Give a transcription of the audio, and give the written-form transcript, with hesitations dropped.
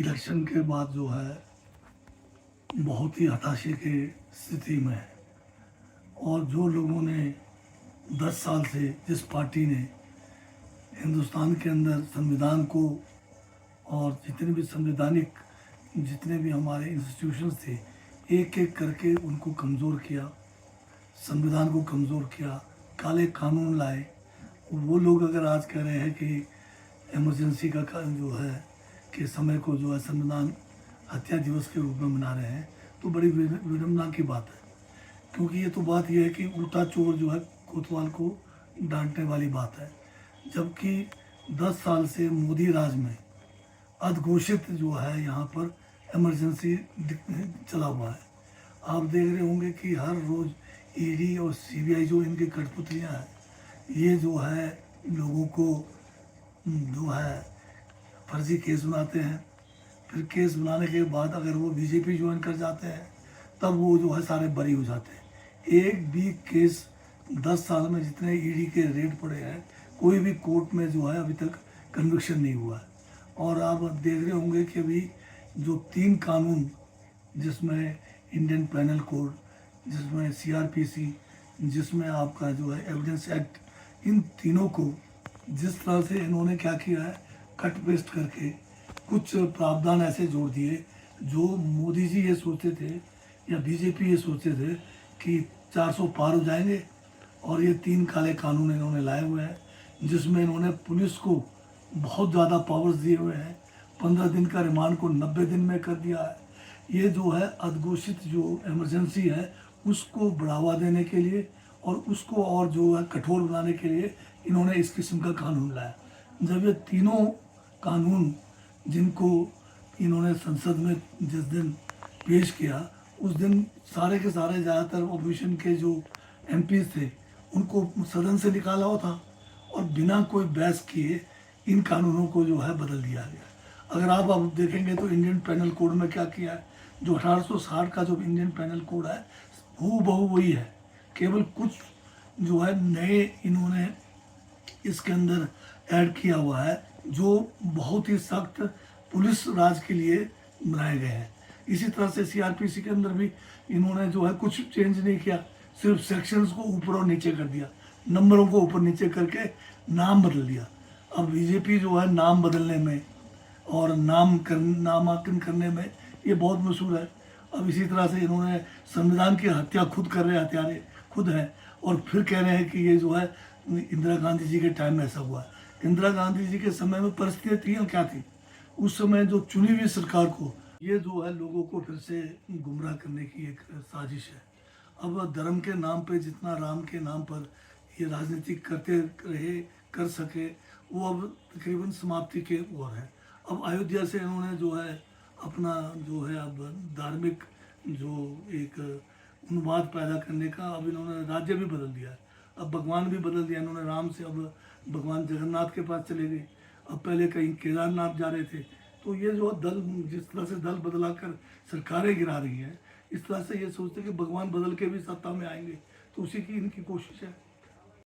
Election के बाद जो है बहुत ही हताशे की स्थिति में है। और जो लोगों ने 10 साल से जिस पार्टी ने हिंदुस्तान के अंदर संविधान को और जितने भी संवैधानिक जितने भी हमारे इंस्टीट्यूशंस थे एक एक करके उनको कमज़ोर किया, संविधान को कमज़ोर किया, काले कानून लाए। वो लोग अगर आज कह रहे हैं कि इमरजेंसी का जो है कि समय को जो है संविधान हत्या दिवस के रूप में मना रहे हैं तो बड़ी विडम्बना की बात है। क्योंकि ये तो बात यह है कि उल्टा चोर जो है कोतवाल को डांटने वाली बात है। जबकि 10 साल से मोदी राज में अघोषित जो है यहाँ पर इमरजेंसी चला हुआ है। आप देख रहे होंगे कि हर रोज़ ईडी और सीबीआई जो इनकी कठपुतलियाँ हैं ये जो है लोगों को जो है फर्जी केस बनाते हैं। फिर केस बनाने के बाद अगर वो बीजेपी ज्वाइन कर जाते हैं तब वो जो है सारे बरी हो जाते हैं। एक भी केस 10 साल में जितने ईडी के रेड पड़े हैं कोई भी कोर्ट में जो है अभी तक कन्विक्शन नहीं हुआ है। और आप देख रहे होंगे कि अभी जो 3 कानून जिसमें इंडियन पैनल कोड, जिसमें सीआरपीसी, जिसमें आपका जो है एविडेंस एक्ट, इन तीनों को जिस तरह से इन्होंने क्या किया है कट पेस्ट करके कुछ प्रावधान ऐसे जोड़ दिए जो मोदी जी ये सोचते थे या बीजेपी ये सोचते थे कि 400 पार हो जाएंगे। और ये 3 काले कानून इन्होंने लाए हुए हैं जिसमें इन्होंने पुलिस को बहुत ज़्यादा पावर्स दिए हुए हैं। 15 दिन का रिमांड को 90 दिन में कर दिया है। ये जो है अघोषित जो इमरजेंसी है उसको बढ़ावा देने के लिए और उसको और जो है कठोर बनाने के लिए इन्होंने इस किस्म का कानून लाया। जब ये तीनों कानून जिनको इन्होंने संसद में जिस दिन पेश किया उस दिन सारे के सारे ज़्यादातर ऑपोजिशन के जो एमपीज थे उनको सदन से निकाला हुआ था और बिना कोई बहस किए इन कानूनों को जो है बदल दिया गया। अगर आप अब देखेंगे तो इंडियन पैनल कोड में क्या किया है, जो 1860 का जो इंडियन पैनल कोड है हूबहू वही है। केवल कुछ जो है नए इन्होंने इसके अंदर ऐड किया हुआ है जो बहुत ही सख्त पुलिस राज के लिए बनाए गए हैं। इसी तरह से सीआरपीसी के अंदर भी इन्होंने जो है कुछ चेंज नहीं किया, सिर्फ सेक्शंस को ऊपर और नीचे कर दिया, नंबरों को ऊपर नीचे करके नाम बदल दिया। अब बीजेपी जो है नाम बदलने में और नामांकन करने में ये बहुत मशहूर है। अब इसी तरह से इन्होंने संविधान की हत्या खुद कर रहे हत्यारे खुद हैं और फिर कह रहे हैं कि ये जो है इंदिरा गांधी जी के टाइम में ऐसा हुआ है। इंदिरा गांधी जी के समय में परिस्थितियाँ थी और क्या थी, उस समय जो चुनी हुई सरकार को ये जो है लोगों को फिर से गुमराह करने की एक साजिश है। अब धर्म के नाम पे जितना राम के नाम पर ये राजनीति करते रहे कर सके वो अब तकरीबन समाप्ति के ओर है। अब अयोध्या से इन्होंने जो है अपना जो है अब धार्मिक जो एक उन्माद पैदा करने का अब इन्होंने राज्य भी बदल दिया है। अब भगवान भी बदल दिया इन्होंने, राम से अब भगवान जगन्नाथ के पास चले गए। अब पहले कहीं केदारनाथ जा रहे थे। तो ये जो दल जिस तरह से दल बदला कर सरकारें गिरा रही हैं इस तरह से ये सोचते कि भगवान बदल के भी सत्ता में आएंगे, तो उसी की इनकी कोशिश है।